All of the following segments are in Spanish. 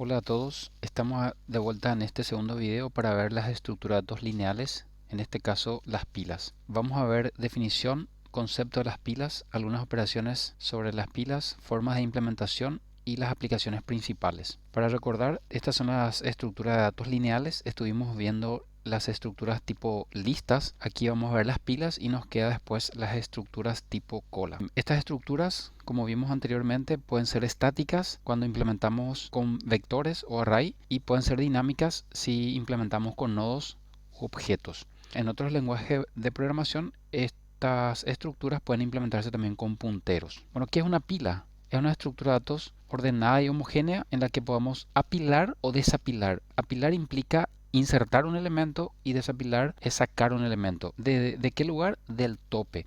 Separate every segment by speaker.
Speaker 1: Hola a todos, estamos de vuelta en este segundo video para ver las estructuras de datos lineales, en este caso las pilas. Vamos a ver definición, concepto de las pilas, algunas operaciones sobre las pilas, formas de implementación y las aplicaciones principales. Para recordar, estas son las estructuras de datos lineales. Estuvimos viendo las estructuras tipo listas. Aquí vamos a ver las pilas y nos queda después las estructuras tipo cola. Estas estructuras, como vimos anteriormente, pueden ser estáticas cuando implementamos con vectores o array y pueden ser dinámicas si implementamos con nodos u objetos. En otros lenguajes de programación, estas estructuras pueden implementarse también con punteros. Bueno, ¿qué es una pila? Es una estructura de datos ordenada y homogénea en la que podamos apilar o desapilar. Apilar implica insertar un elemento y desapilar es sacar un elemento. ¿De qué lugar? Del tope.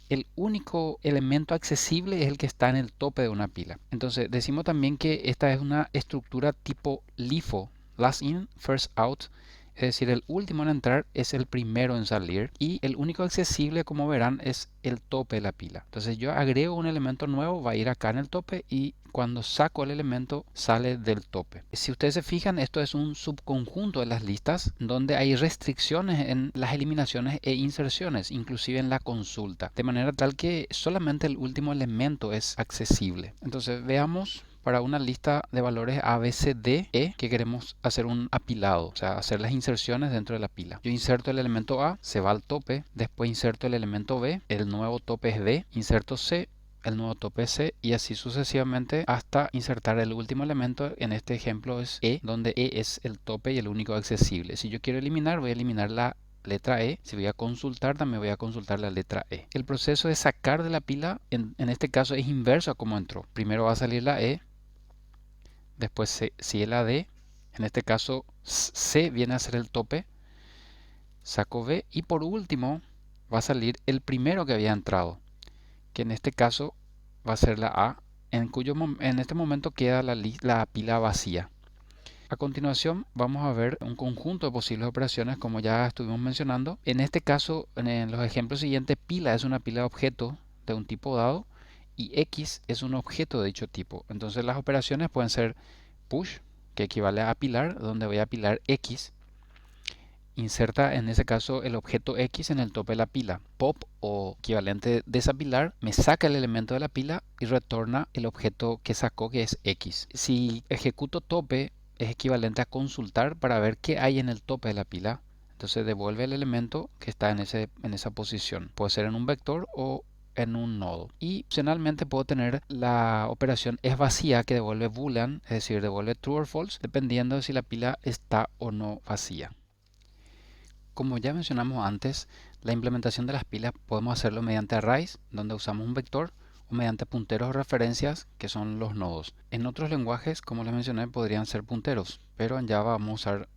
Speaker 1: El único elemento accesible es el que está en el tope de una pila. Entonces decimos también que esta es una estructura tipo LIFO, last in, first out. Es decir, el último en entrar es el primero en salir y el único accesible, como verán, es el tope de la pila. Entonces yo agrego un elemento nuevo, va a ir acá en el tope y cuando saco el elemento sale del tope. Si ustedes se fijan, esto es un subconjunto de las listas donde hay restricciones en las eliminaciones e inserciones, inclusive en la consulta, de manera tal que solamente el último elemento es accesible. Entonces veamos para una lista de valores A, B, C, D, E, que queremos hacer un apilado, o sea, hacer las inserciones dentro de la pila. Yo inserto el elemento A, se va al tope, después inserto el elemento B, el nuevo tope es B, inserto C, el nuevo tope es C y así sucesivamente hasta insertar el último elemento. En este ejemplo es E, donde E es el tope y el único accesible. Si yo quiero eliminar, voy a eliminar la letra E. Si voy a consultar, también voy a consultar la letra E. El proceso de sacar de la pila, en este caso es inverso a cómo entró. Primero va a salir la E, después sigue la D, en este caso C viene a ser el tope, saco B y por último va a salir el primero que había entrado, que en este caso va a ser la A, en este momento queda la pila vacía. A continuación vamos a ver un conjunto de posibles operaciones como ya estuvimos mencionando. En este caso, en los ejemplos siguientes, pila es una pila de objeto de un tipo dado y X es un objeto de dicho tipo. Entonces las operaciones pueden ser push, que equivale a apilar, donde voy a apilar X. Inserta en ese caso el objeto X en el tope de la pila. Pop o equivalente desapilar me saca el elemento de la pila y retorna el objeto que sacó, que es X. Si ejecuto tope es equivalente a consultar para ver qué hay en el tope de la pila. Entonces devuelve el elemento que está en esa posición. Puede ser en un vector o en un nodo. Y opcionalmente puedo tener la operación es vacía, que devuelve boolean, es decir, devuelve true or false, dependiendo de si la pila está o no vacía. Como ya mencionamos antes, la implementación de las pilas podemos hacerlo mediante arrays, donde usamos un vector, o mediante punteros o referencias, que son los nodos. En otros lenguajes, como les mencioné, podrían ser punteros, pero en Java vamos a usar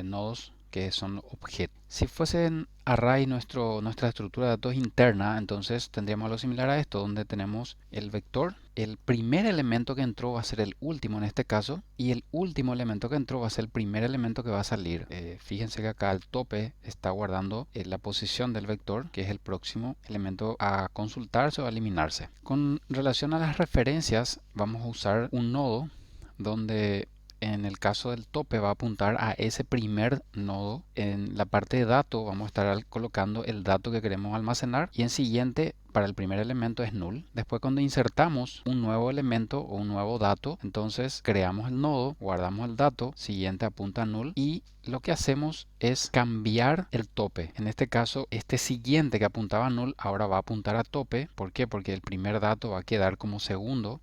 Speaker 1: nodos que son objetos. Si fuese en array nuestra estructura de datos interna, entonces tendríamos algo similar a esto, donde tenemos el vector. El primer elemento que entró va a ser el último en este caso, y el último elemento que entró va a ser el primer elemento que va a salir. Fíjense que acá el tope está guardando la posición del vector, que es el próximo elemento a consultarse o a eliminarse. Con relación a las referencias, vamos a usar un nodo donde en el caso del tope va a apuntar a ese primer nodo. En la parte de dato vamos a estar colocando el dato que queremos almacenar y en siguiente para el primer elemento es null. Después cuando insertamos un nuevo elemento o un nuevo dato, entonces creamos el nodo, guardamos el dato, siguiente apunta a null y lo que hacemos es cambiar el tope. En este caso, este siguiente que apuntaba a null ahora va a apuntar a tope. ¿Por qué? Porque el primer dato va a quedar como segundo.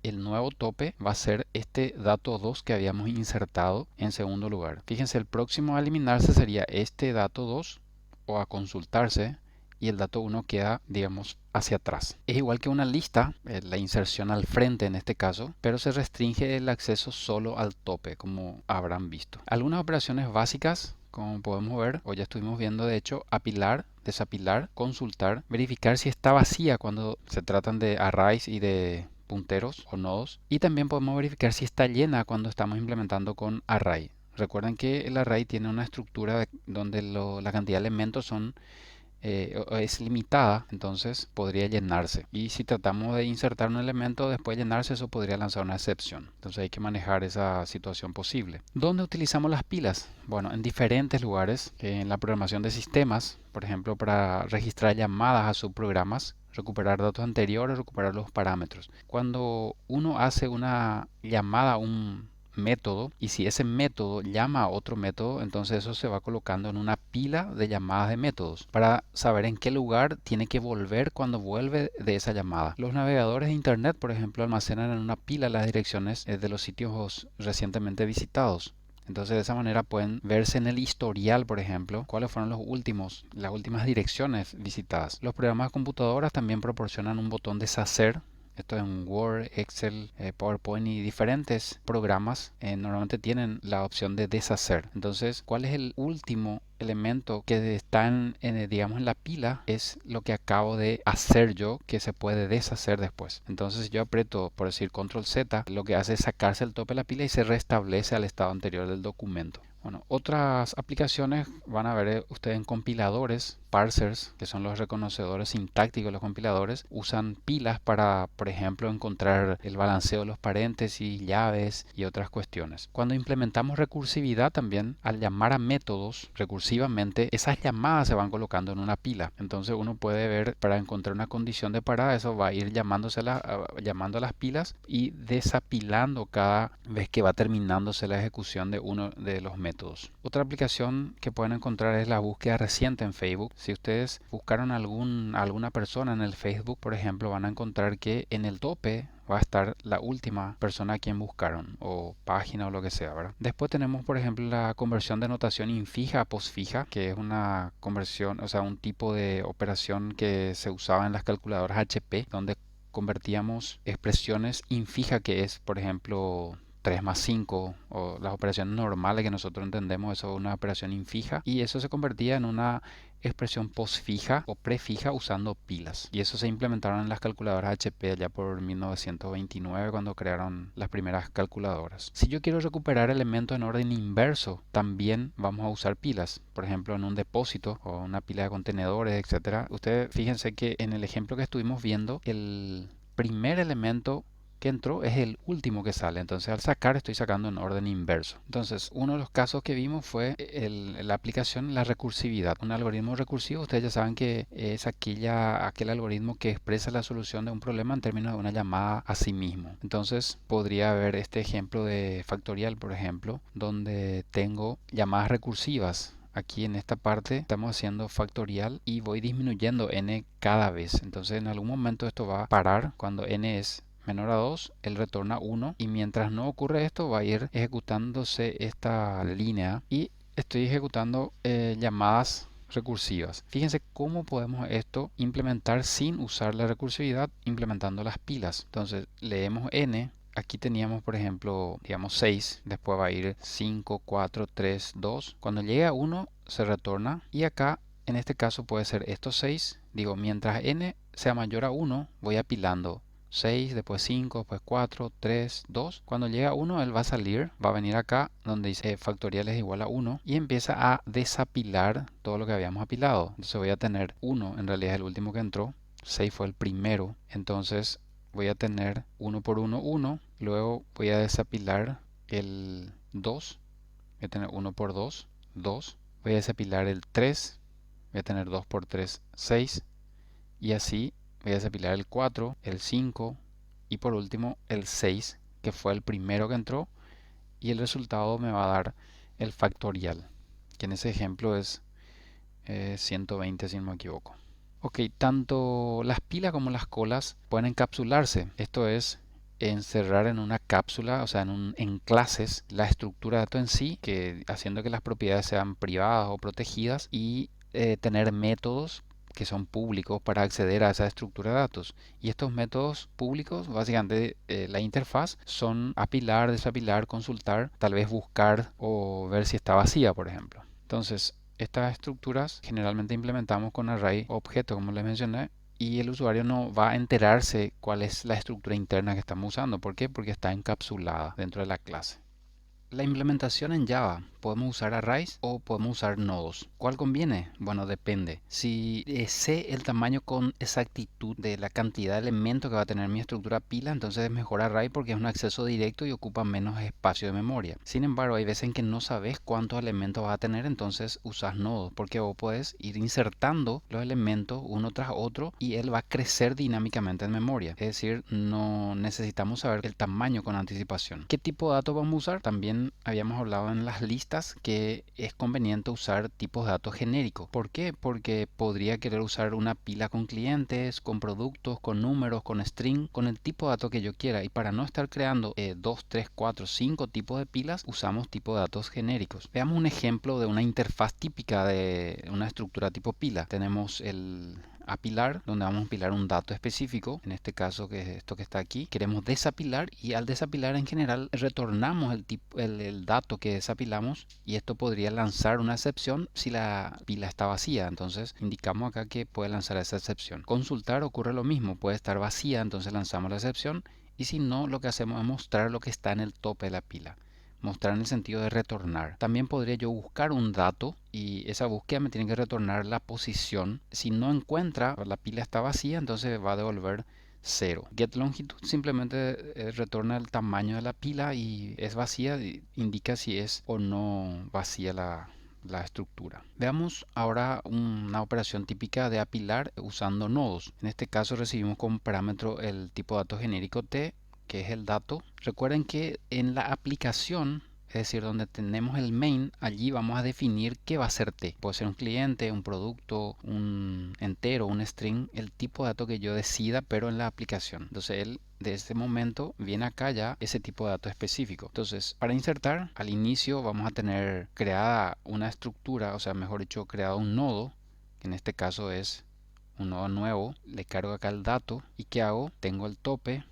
Speaker 1: El nuevo tope va a ser este dato 2 que habíamos insertado en segundo lugar. Fíjense, el próximo a eliminarse sería este dato 2 o a consultarse y el dato 1 queda, digamos, hacia atrás. Es igual que una lista, la inserción al frente en este caso, pero se restringe el acceso solo al tope, como habrán visto. Algunas operaciones básicas, como podemos ver, o ya estuvimos viendo de hecho, apilar, desapilar, consultar, verificar si está vacía cuando se tratan de arrays y de punteros o nodos, y también podemos verificar si está llena cuando estamos implementando con array. Recuerden que el array tiene una estructura donde la cantidad de elementos son o es limitada, entonces podría llenarse. Y si tratamos de insertar un elemento después de llenarse, eso podría lanzar una excepción. Entonces hay que manejar esa situación posible. ¿Dónde utilizamos las pilas? Bueno, en diferentes lugares. En la programación de sistemas, por ejemplo, para registrar llamadas a subprogramas, recuperar datos anteriores, recuperar los parámetros. Cuando uno hace una llamada a un método, y si ese método llama a otro método, entonces eso se va colocando en una pila de llamadas de métodos para saber en qué lugar tiene que volver cuando vuelve de esa llamada. Los navegadores de internet, por ejemplo, almacenan en una pila las direcciones de los sitios recientemente visitados. Entonces de esa manera pueden verse en el historial, por ejemplo, cuáles fueron las últimas direcciones visitadas. Los programas de computadoras también proporcionan un botón deshacer. Esto en Word, Excel, PowerPoint y diferentes programas normalmente tienen la opción de deshacer. Entonces, ¿cuál es el último elemento que está digamos, en la pila? Es lo que acabo de hacer yo, que se puede deshacer después. Entonces, si yo aprieto, por decir, Control Z, lo que hace es sacarse el tope de la pila y se restablece al estado anterior del documento. Bueno, otras aplicaciones van a ver ustedes en compiladores, parsers, que son los reconocedores sintácticos de los compiladores, usan pilas para, por ejemplo, encontrar el balanceo de los paréntesis, llaves y otras cuestiones. Cuando implementamos recursividad también, al llamar a métodos recursivamente, esas llamadas se van colocando en una pila. Entonces uno puede ver, para encontrar una condición de parada, eso va a ir llamando a las pilas y desapilando cada vez que va terminándose la ejecución de uno de los métodos. Otra aplicación que pueden encontrar es la búsqueda reciente en Facebook. Si ustedes buscaron alguna persona en el Facebook, por ejemplo, van a encontrar que en el tope va a estar la última persona a quien buscaron, o página o lo que sea, ¿verdad? Después tenemos, por ejemplo, la conversión de notación infija a postfija, que es una conversión, o sea, un tipo de operación que se usaba en las calculadoras HP, donde convertíamos expresiones infija, que es, por ejemplo, 3 más 5 o las operaciones normales que nosotros entendemos, eso es una operación infija, y eso se convertía en una expresión postfija o prefija usando pilas, y eso se implementaron en las calculadoras HP ya por 1929 cuando crearon las primeras calculadoras. Si yo quiero recuperar elementos en orden inverso, también vamos a usar pilas, por ejemplo en un depósito o una pila de contenedores, etcétera. Ustedes fíjense que en el ejemplo que estuvimos viendo, el primer elemento que entró es el último que sale, entonces al sacar estoy sacando en orden inverso. Entonces uno de los casos que vimos fue la aplicación, la recursividad. Un algoritmo recursivo, ustedes ya saben que es aquel algoritmo que expresa la solución de un problema en términos de una llamada a sí mismo. Entonces podría haber este ejemplo de factorial, por ejemplo, donde tengo llamadas recursivas. Aquí en esta parte estamos haciendo factorial y voy disminuyendo n cada vez. Entonces en algún momento esto va a parar. Cuando n es menor a 2, él retorna 1, y mientras no ocurre esto va a ir ejecutándose esta línea y estoy ejecutando llamadas recursivas. Fíjense cómo podemos esto implementar sin usar la recursividad, implementando las pilas. Entonces leemos n. Aquí teníamos, por ejemplo, digamos 6, después va a ir 5, 4, 3, 2. Cuando llegue a 1 se retorna, y acá en este caso puede ser estos 6. Digo, mientras n sea mayor a 1 voy apilando 6, después 5, después 4, 3, 2. Cuando llega a 1 él va a salir, va a venir acá donde dice factorial es igual a 1 y empieza a desapilar todo lo que habíamos apilado. Entonces voy a tener 1, en realidad es el último que entró, 6 fue el primero, entonces voy a tener 1 por 1, 1, luego voy a desapilar el 2, voy a tener 1 por 2, 2, voy a desapilar el 3, voy a tener 2 por 3, 6, y así voy a desapilar el 4, el 5 y por último el 6, que fue el primero que entró, y el resultado me va a dar el factorial, que en ese ejemplo es 120 si no me equivoco. Ok, tanto las pilas como las colas pueden encapsularse. Esto es encerrar en una cápsula, o sea, en clases, la estructura de datos en sí, haciendo que las propiedades sean privadas o protegidas, y tener métodos que son públicos para acceder a esa estructura de datos. Y estos métodos públicos, básicamente la interfaz, son apilar, desapilar, consultar, tal vez buscar o ver si está vacía, por ejemplo. Entonces, estas estructuras generalmente implementamos con array objeto, como les mencioné, y el usuario no va a enterarse cuál es la estructura interna que estamos usando. ¿Por qué? Porque está encapsulada dentro de la clase. La implementación en Java, podemos usar arrays o podemos usar nodos. ¿Cuál conviene? Bueno, depende. Si sé el tamaño con exactitud de la cantidad de elementos que va a tener mi estructura pila, entonces es mejor array porque es un acceso directo y ocupa menos espacio de memoria. Sin embargo, hay veces en que no sabes cuántos elementos va a tener, entonces usas nodos porque vos puedes ir insertando los elementos uno tras otro y él va a crecer dinámicamente en memoria. Es decir, no necesitamos saber el tamaño con anticipación. ¿Qué tipo de datos vamos a usar? También habíamos hablado en las listas que es conveniente usar tipos de datos genéricos. ¿Por qué? Porque podría querer usar una pila con clientes, con productos, con números, con string, con el tipo de datos que yo quiera. Y para no estar creando 2, 3, 4, 5 tipos de pilas, usamos tipos de datos genéricos. Veamos un ejemplo de una interfaz típica de una estructura tipo pila. Tenemos el apilar, donde vamos a apilar un dato específico, en este caso que es esto que está aquí. Queremos desapilar y al desapilar en general retornamos el dato que desapilamos y esto podría lanzar una excepción si la pila está vacía. Entonces indicamos acá que puede lanzar esa excepción. Consultar ocurre lo mismo, puede estar vacía, entonces lanzamos la excepción y si no, lo que hacemos es mostrar lo que está en el tope de la pila. Mostrar en el sentido de retornar. También podría yo buscar un dato y esa búsqueda me tiene que retornar la posición. Si no encuentra, la pila está vacía, entonces va a devolver 0. GetLongitud simplemente retorna el tamaño de la pila y es vacía, indica si es o no vacía la estructura. Veamos ahora una operación típica de apilar usando nodos. En este caso recibimos como parámetro el tipo de dato genérico T, que es el dato. Recuerden que en la aplicación, es decir, donde tenemos el main, allí vamos a definir qué va a ser T. Puede ser un cliente, un producto, un entero, un string, el tipo de dato que yo decida, pero en la aplicación. Entonces él de este momento viene acá ya ese tipo de dato específico. Entonces, para insertar, al inicio vamos a tener creada una estructura, o sea, mejor dicho, creado un nodo, que en este caso es un nodo nuevo. Le cargo acá el dato y ¿qué hago? Tengo el tope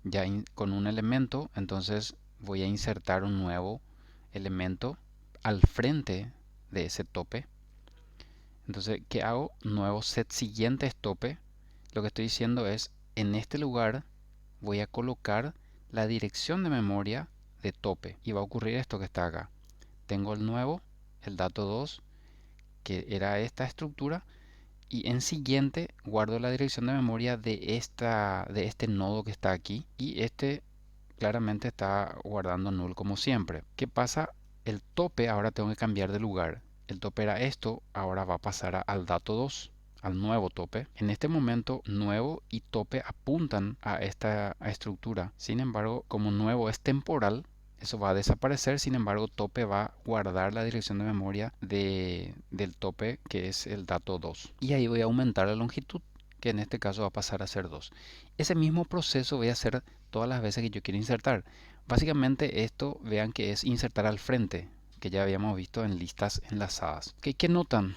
Speaker 1: ya con un elemento, entonces voy a insertar un nuevo elemento al frente de ese tope. Entonces, ¿qué hago? Nuevo set siguiente es tope. Lo que estoy diciendo es, en este lugar voy a colocar la dirección de memoria de tope y va a ocurrir esto que está acá. Tengo el nuevo, el dato 2, que era esta estructura, y en siguiente guardo la dirección de memoria de este nodo que está aquí y este claramente está guardando null como siempre. ¿Qué pasa? El tope ahora tengo que cambiar de lugar. El tope era esto, ahora va a pasar al dato 2, al nuevo tope. En este momento nuevo y tope apuntan a esta estructura. Sin embargo, como nuevo es temporal, eso va a desaparecer. Sin embargo, tope va a guardar la dirección de memoria del tope, que es el dato 2. Y ahí voy a aumentar la longitud, que en este caso va a pasar a ser 2. Ese mismo proceso voy a hacer todas las veces que yo quiero insertar. Básicamente esto, vean que es insertar al frente, que ya habíamos visto en listas enlazadas. ¿Qué notan?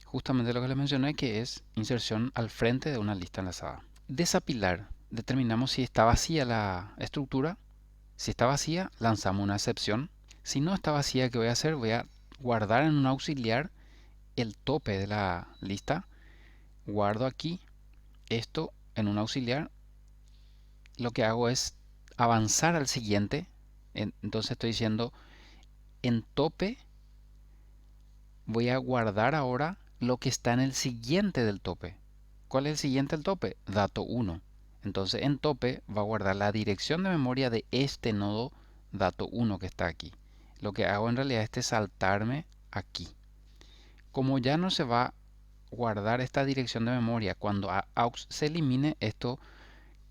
Speaker 1: Justamente lo que les mencioné, que es inserción al frente de una lista enlazada. Desapilar. Determinamos si está vacía la estructura. Si está vacía, lanzamos una excepción. Si no está vacía, ¿qué voy a hacer? Voy a guardar en un auxiliar el tope de la lista. Guardo aquí esto en un auxiliar. Lo que hago es avanzar al siguiente. Entonces estoy diciendo en tope voy a guardar ahora lo que está en el siguiente del tope. ¿Cuál es el siguiente del tope? Dato 1. Entonces en tope va a guardar la dirección de memoria de este nodo dato 1 que está aquí. Lo que hago en realidad es saltarme aquí. Como ya no se va a guardar esta dirección de memoria cuando aux se elimine, esto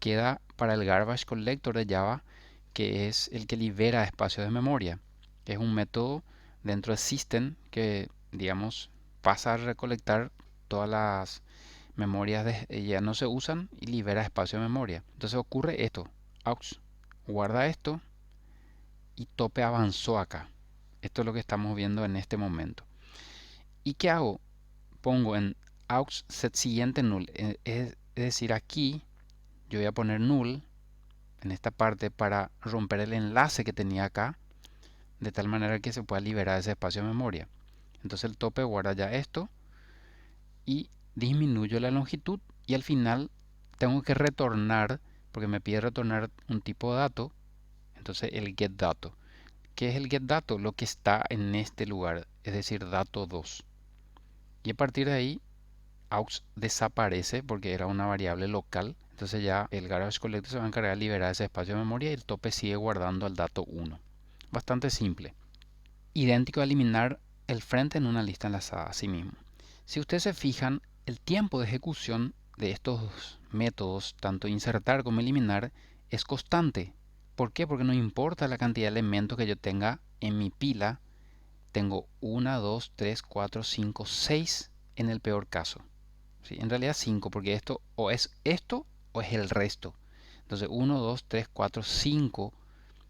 Speaker 1: queda para el garbage collector de Java, que es el que libera espacio de memoria. Es un método dentro de system que, digamos, pasa a recolectar todas las memorias ya no se usan y libera espacio de memoria. Entonces ocurre esto. Aux guarda esto y tope avanzó acá. Esto es lo que estamos viendo en este momento. ¿Y qué hago? Pongo en aux set siguiente null. Es decir, aquí yo voy a poner null en esta parte para romper el enlace que tenía acá, de tal manera que se pueda liberar ese espacio de memoria. Entonces el tope guarda ya esto y disminuyo la longitud y al final tengo que retornar, porque me pide retornar un tipo de dato, Entonces el getDato. ¿Qué es el getDato? Lo que está en este lugar, es decir, dato 2. Y a partir de ahí, aux desaparece porque era una variable local. Entonces ya el garbage collector se va a encargar de liberar ese espacio de memoria y el tope sigue guardando al dato 1. Bastante simple. Idéntico a eliminar el frente en una lista enlazada a sí mismo. Si ustedes se fijan, el tiempo de ejecución de estos métodos, tanto insertar como eliminar, es constante. ¿Por qué? Porque no importa la cantidad de elementos que yo tenga en mi pila, tengo 1, 2, 3, 4, 5, 6 en el peor caso. ¿Sí? En realidad 5, porque esto o es esto o es el resto. Entonces 1, 2, 3, 4, 5,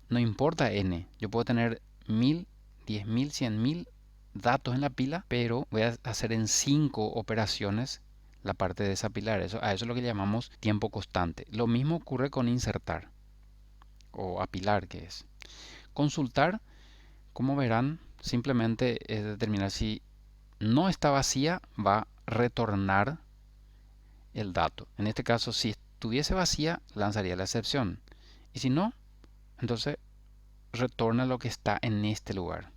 Speaker 1: no importa n. Yo puedo tener 1000, 10.000, 100.000 datos en la pila, pero voy a hacer en 5 operaciones la parte de desapilar. A eso es lo que llamamos tiempo constante. Lo mismo ocurre con insertar o apilar, que es. Consultar, como verán, simplemente es determinar si no está vacía, va a retornar el dato. En este caso, si estuviese vacía, lanzaría la excepción. Y si no, entonces retorna lo que está en este lugar,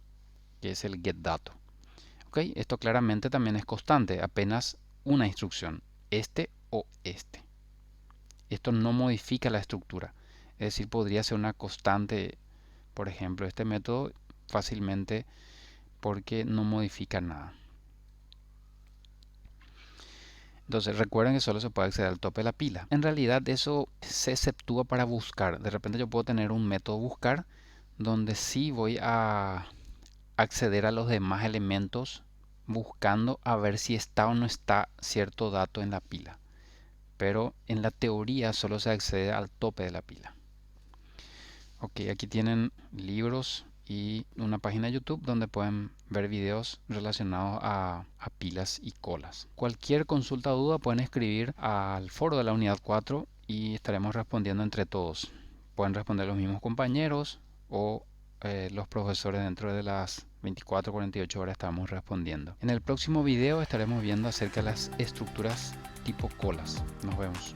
Speaker 1: que es el getDato. ¿Okay? Esto claramente también es constante, apenas una instrucción, este o este. Esto no modifica la estructura, es decir, podría ser una constante, por ejemplo, este método fácilmente porque no modifica nada. Entonces recuerden que solo se puede acceder al tope de la pila. En realidad eso se exceptúa para buscar. De repente yo puedo tener un método buscar donde sí voy a acceder a los demás elementos buscando a ver si está o no está cierto dato en la pila. Pero en la teoría solo se accede al tope de la pila. Ok, aquí tienen libros y una página de YouTube donde pueden ver videos relacionados a pilas y colas. Cualquier consulta o duda pueden escribir al foro de la unidad 4 y estaremos respondiendo entre todos. Pueden responder los mismos compañeros o los profesores dentro de las 24 o 48 horas estamos respondiendo. En el próximo video estaremos viendo acerca de las estructuras tipo colas. Nos vemos.